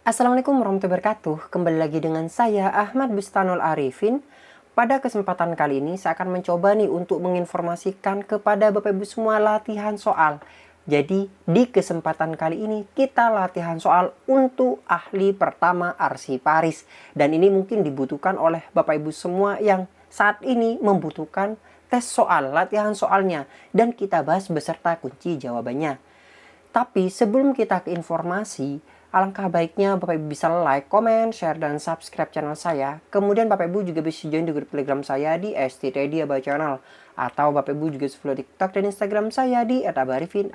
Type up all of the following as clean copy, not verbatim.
Assalamualaikum warahmatullahi wabarakatuh. Kembali lagi dengan saya Ahmad Bustanul Arifin. Pada kesempatan kali ini saya akan mencoba nih untuk menginformasikan kepada Bapak Ibu semua latihan soal. Jadi di kesempatan kali ini kita latihan soal untuk ahli pertama arsiparis. Dan ini mungkin dibutuhkan oleh Bapak Ibu semua yang saat ini membutuhkan tes soal, latihan soalnya. Dan kita bahas beserta kunci jawabannya. Tapi sebelum kita ke informasi, alangkah baiknya Bapak Ibu bisa like, comment, share, dan subscribe channel saya. Kemudian Bapak Ibu juga bisa join di grup Telegram saya di STTD Aba Channel. Atau Bapak Ibu juga follow TikTok dan Instagram saya di @abarifin_.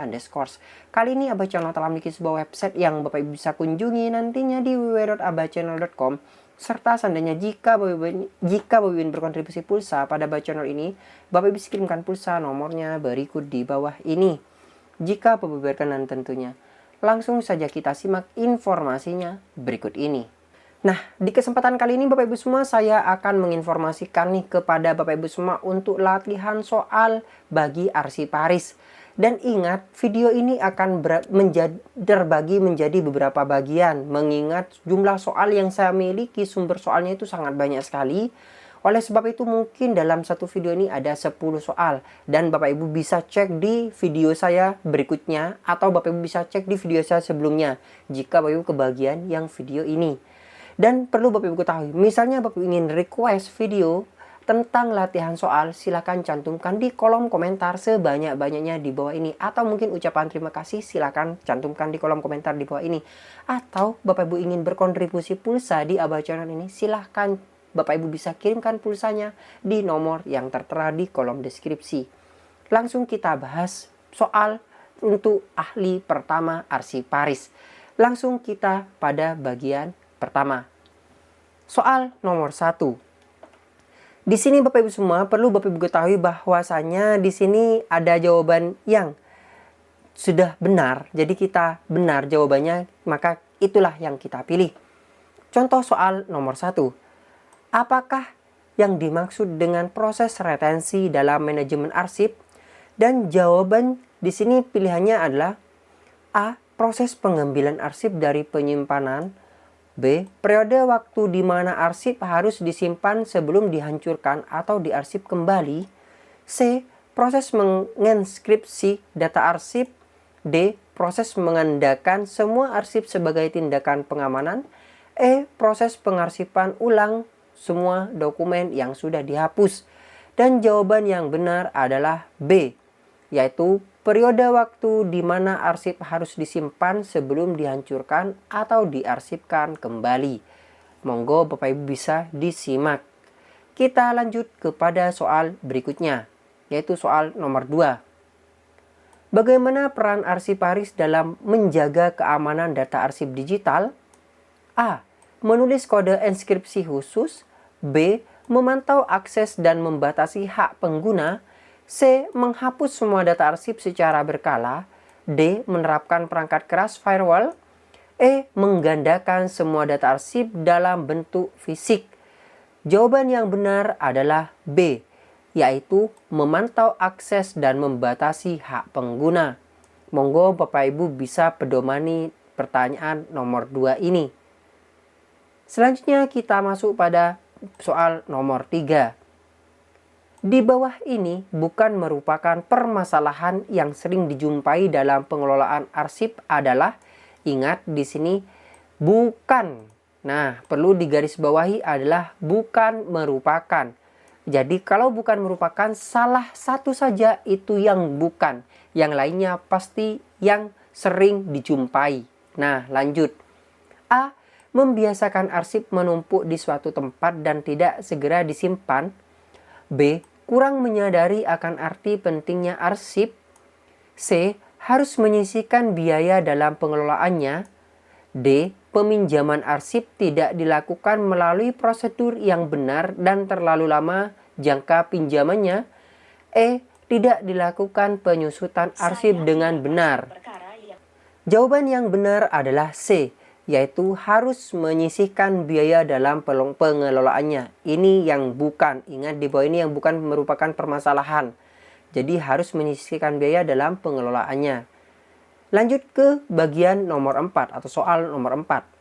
Kali ini Aba Channel telah memiliki sebuah website yang Bapak Ibu bisa kunjungi nantinya di www.abachannel.com. Serta seandainya jika Bapak Ibu berkontribusi pulsa pada Aba Channel ini, Bapak Ibu bisa kirimkan pulsa, nomornya berikut di bawah ini. Jika Bapak Ibu berkenan tentunya. Langsung saja kita simak informasinya berikut ini. Nah, di kesempatan kali ini Bapak Ibu semua saya akan menginformasikan nih kepada Bapak Ibu semua untuk latihan soal bagi arsiparis. Dan ingat, video ini akan terbagi menjadi beberapa bagian. Mengingat jumlah soal yang saya miliki, sumber soalnya itu sangat banyak sekali. Oleh sebab itu mungkin dalam satu video ini ada 10 soal. Dan Bapak Ibu bisa cek di video saya berikutnya. Atau Bapak Ibu bisa cek di video saya sebelumnya. Jika Bapak Ibu kebagian yang video ini. Dan perlu Bapak Ibu ketahui. Misalnya Bapak Ibu ingin request video tentang latihan soal. Silakan cantumkan di kolom komentar sebanyak-banyaknya di bawah ini. Atau mungkin ucapan terima kasih silakan cantumkan di kolom komentar di bawah ini. Atau Bapak Ibu ingin berkontribusi pulsa di Aba Channel ini. Silahkan Bapak Ibu bisa kirimkan pulsanya di nomor yang tertera di kolom deskripsi. Langsung kita bahas soal untuk ahli pertama arsiparis. Langsung kita pada bagian pertama. Soal nomor 1. Di sini Bapak Ibu semua perlu Bapak Ibu ketahui bahwasanya di sini ada jawaban yang sudah benar. Jadi kita benar jawabannya, maka itulah yang kita pilih. Contoh soal nomor 1. Apakah yang dimaksud dengan proses retensi dalam manajemen arsip? Dan jawaban di sini pilihannya adalah A. Proses pengambilan arsip dari penyimpanan. B. Periode waktu di mana arsip harus disimpan sebelum dihancurkan atau diarsip kembali. C. Proses menginskripsi data arsip. D. Proses mengandalkan semua arsip sebagai tindakan pengamanan. E. Proses pengarsipan ulang semua dokumen yang sudah dihapus. Dan jawaban yang benar adalah B, yaitu periode waktu di mana arsip harus disimpan sebelum dihancurkan atau diarsipkan kembali. Monggo Bapak Ibu bisa disimak. Kita lanjut kepada soal berikutnya, yaitu soal nomor 2. Bagaimana peran arsiparis dalam menjaga keamanan data arsip digital? A. Menulis kode enskripsi khusus. B. Memantau akses dan membatasi hak pengguna. C. Menghapus semua data arsip secara berkala. D. Menerapkan perangkat keras firewall. E. Menggandakan semua data arsip dalam bentuk fisik. Jawaban yang benar adalah B, yaitu memantau akses dan membatasi hak pengguna. Monggo Bapak Ibu bisa pedomani pertanyaan nomor 2 ini. Selanjutnya kita masuk pada soal nomor 3. Di bawah ini bukan merupakan permasalahan yang sering dijumpai dalam pengelolaan arsip adalah, ingat di sini bukan. Nah, perlu digarisbawahi adalah bukan merupakan. Jadi kalau bukan merupakan, salah satu saja itu yang bukan. Yang lainnya pasti yang sering dijumpai. Nah, lanjut. A. Membiasakan arsip menumpuk di suatu tempat dan tidak segera disimpan. B. Kurang menyadari akan arti pentingnya arsip. C. Harus menyisihkan biaya dalam pengelolaannya. D. Peminjaman arsip tidak dilakukan melalui prosedur yang benar dan terlalu lama jangka pinjamannya. E. Tidak dilakukan penyusutan arsip dengan benar. Jawaban yang benar adalah C, yaitu harus menyisihkan biaya dalam pengelolaannya. Ini yang bukan, ingat di bawah ini yang bukan merupakan permasalahan. Jadi harus menyisihkan biaya dalam pengelolaannya. Lanjut ke bagian nomor 4 atau soal nomor 4.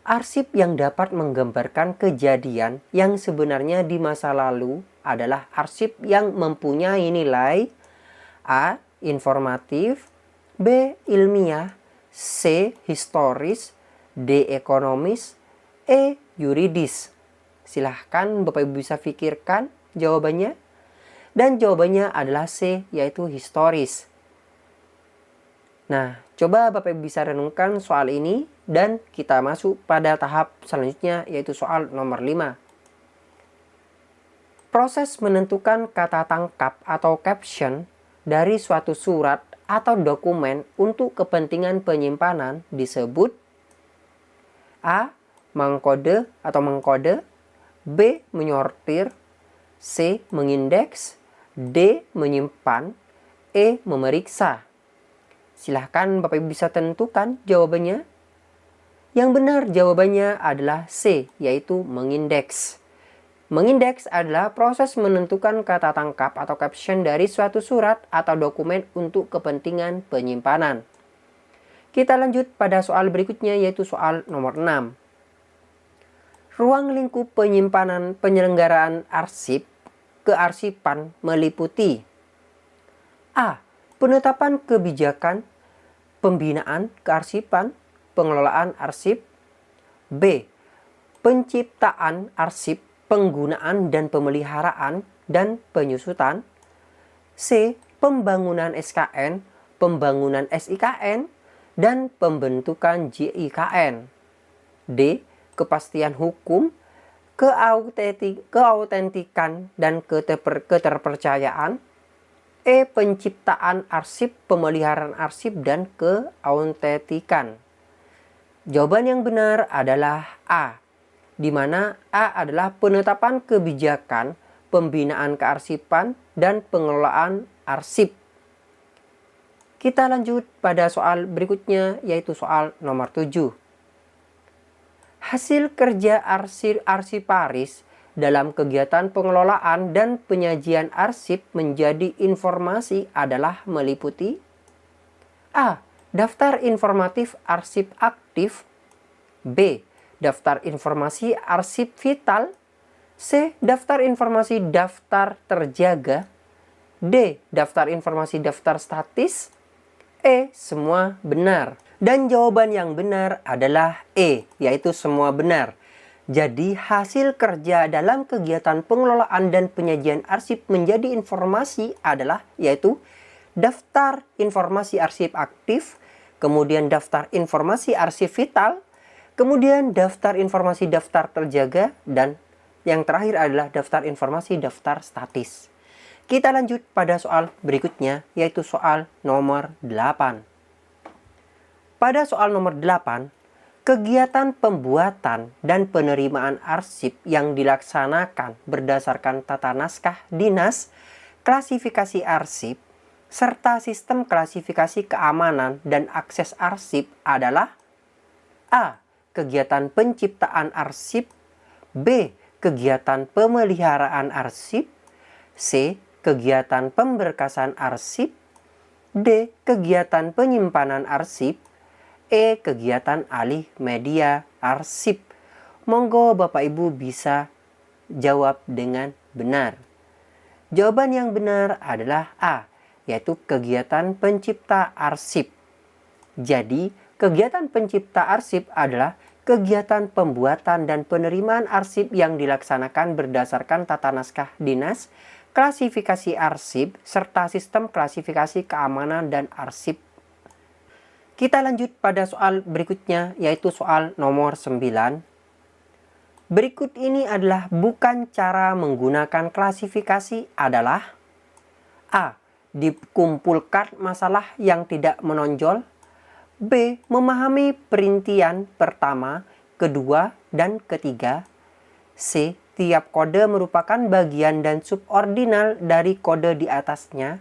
Arsip yang dapat menggambarkan kejadian yang sebenarnya di masa lalu adalah arsip yang mempunyai nilai A. Informatif, B. Ilmiah, C. Historis, D. Ekonomis, E. Yuridis. Silahkan Bapak Ibu bisa pikirkan jawabannya. Dan jawabannya adalah C, yaitu historis. Nah, coba Bapak Ibu bisa renungkan soal ini dan kita masuk pada tahap selanjutnya, yaitu soal nomor 5. Proses menentukan kata tangkap atau caption dari suatu surat atau dokumen untuk kepentingan penyimpanan disebut A. Mengkode atau mengkode, B. Menyortir, C. Mengindeks, D. Menyimpan, E. Memeriksa. Silahkan Bapak Ibu bisa tentukan jawabannya. Yang benar jawabannya adalah C, yaitu mengindeks. Mengindeks adalah proses menentukan kata tangkap atau caption dari suatu surat atau dokumen untuk kepentingan penyimpanan. Kita lanjut pada soal berikutnya, yaitu soal nomor 6. Ruang lingkup penyimpanan penyelenggaraan arsip kearsipan meliputi A. Penetapan kebijakan pembinaan kearsipan pengelolaan arsip, B. Penciptaan arsip penggunaan dan pemeliharaan dan penyusutan, C. Pembangunan SKN, pembangunan SIKN, dan pembentukan JIKN, D. Kepastian hukum, keautentikan dan keterpercayaan, E. Penciptaan arsip, pemeliharaan arsip, dan keautentikan. Jawaban yang benar adalah A, di mana A adalah penetapan kebijakan, pembinaan kearsipan, dan pengelolaan arsip. Kita lanjut pada soal berikutnya, yaitu soal nomor 7. Hasil kerja arsiparis dalam kegiatan pengelolaan dan penyajian arsip menjadi informasi adalah meliputi A. Daftar informatif arsip aktif, B. Daftar informasi arsip vital, C. Daftar informasi daftar terjaga, D. Daftar informasi daftar statis, E. Semua benar. Dan jawaban yang benar adalah E, yaitu semua benar. Jadi hasil kerja dalam kegiatan pengelolaan dan penyajian arsip menjadi informasi adalah yaitu daftar informasi arsip aktif, kemudian daftar informasi arsip vital, kemudian daftar informasi daftar terjaga, dan yang terakhir adalah daftar informasi daftar statis. Kita lanjut pada soal berikutnya, yaitu soal nomor 8. Pada soal nomor 8, kegiatan pembuatan dan penerimaan arsip yang dilaksanakan berdasarkan tata naskah dinas, klasifikasi arsip, serta sistem klasifikasi keamanan dan akses arsip adalah A. Kegiatan penciptaan arsip, B. Kegiatan pemeliharaan arsip, C. Kegiatan pemberkasan arsip, D. Kegiatan penyimpanan arsip, E. Kegiatan alih media arsip. Monggo Bapak Ibu bisa jawab dengan benar. Jawaban yang benar adalah A, yaitu kegiatan pencipta arsip. Jadi, kegiatan pencipta arsip adalah kegiatan pembuatan dan penerimaan arsip yang dilaksanakan berdasarkan tata naskah dinas, klasifikasi arsip, serta sistem klasifikasi keamanan dan arsip. Kita lanjut pada soal berikutnya, yaitu soal nomor 9. Berikut ini adalah bukan cara menggunakan klasifikasi adalah A. Dikumpulkan masalah yang tidak menonjol, B. Memahami perintian pertama, kedua, dan ketiga, C. Tiap kode merupakan bagian dan subordinal dari kode di atasnya,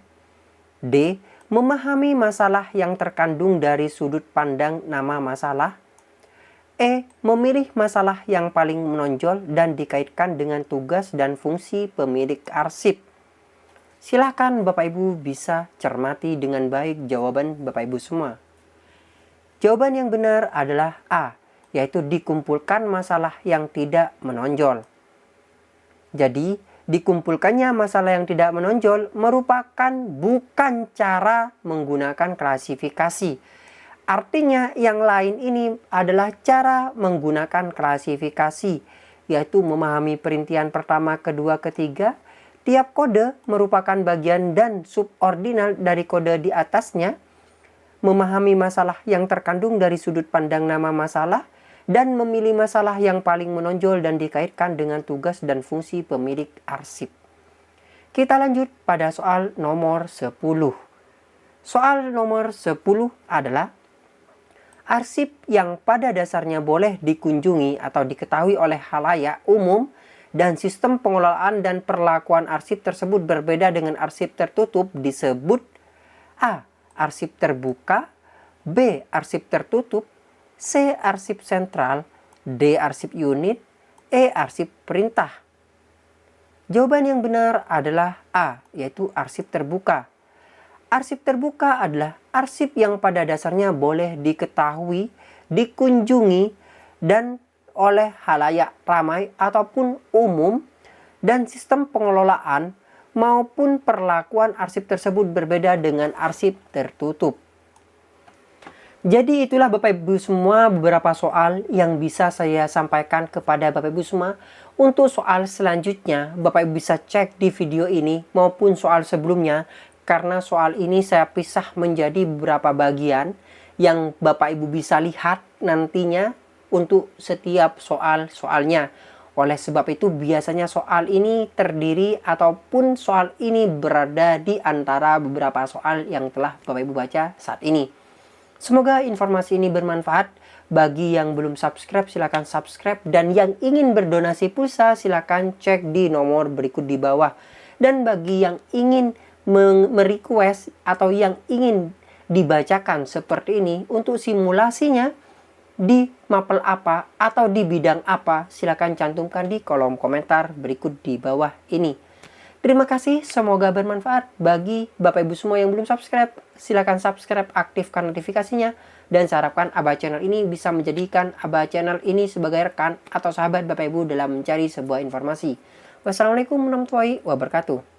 D. Memahami masalah yang terkandung dari sudut pandang nama masalah, E. Memilih masalah yang paling menonjol dan dikaitkan dengan tugas dan fungsi pemilik arsip. Silahkan Bapak Ibu bisa cermati dengan baik jawaban Bapak Ibu semua. Jawaban yang benar adalah A, yaitu dikumpulkan masalah yang tidak menonjol. Jadi, dikumpulkannya masalah yang tidak menonjol merupakan bukan cara menggunakan klasifikasi. Artinya yang lain ini adalah cara menggunakan klasifikasi, yaitu memahami perintian pertama, kedua, ketiga. Tiap kode merupakan bagian dan subordinal dari kode di atasnya, memahami masalah yang terkandung dari sudut pandang nama masalah, dan memilih masalah yang paling menonjol dan dikaitkan dengan tugas dan fungsi pemilik arsip. Kita lanjut pada soal nomor 10. Soal nomor 10 adalah arsip yang pada dasarnya boleh dikunjungi atau diketahui oleh khalayak umum dan sistem pengelolaan dan perlakuan arsip tersebut berbeda dengan arsip tertutup disebut A. Arsip terbuka, B. Arsip tertutup, C. Arsip sentral, D. Arsip unit, E. Arsip perintah. Jawaban yang benar adalah A, yaitu arsip terbuka. Arsip terbuka adalah arsip yang pada dasarnya boleh diketahui, dikunjungi, dan oleh khalayak ramai ataupun umum, dan sistem pengelolaan maupun perlakuan arsip tersebut berbeda dengan arsip tertutup. Jadi itulah Bapak Ibu semua beberapa soal yang bisa saya sampaikan kepada Bapak Ibu semua. Untuk soal selanjutnya Bapak Ibu bisa cek di video ini maupun soal sebelumnya, karena soal ini saya pisah menjadi beberapa bagian yang Bapak Ibu bisa lihat nantinya untuk setiap soalnya. Oleh sebab itu biasanya soal ini terdiri ataupun soal ini berada di antara beberapa soal yang telah Bapak Ibu baca saat ini. Semoga informasi ini bermanfaat. Bagi yang belum subscribe silakan subscribe, dan yang ingin berdonasi pulsa silakan cek di nomor berikut di bawah. Dan bagi yang ingin merequest atau yang ingin dibacakan seperti ini untuk simulasinya di mapel apa atau di bidang apa, silakan cantumkan di kolom komentar berikut di bawah ini. Terima kasih, semoga bermanfaat. Bagi Bapak Ibu semua yang belum subscribe, silakan subscribe, aktifkan notifikasinya, dan saya harapkan Aba Channel ini bisa menjadikan Aba Channel ini sebagai rekan atau sahabat Bapak Ibu dalam mencari sebuah informasi. Wassalamualaikum warahmatullahi wabarakatuh.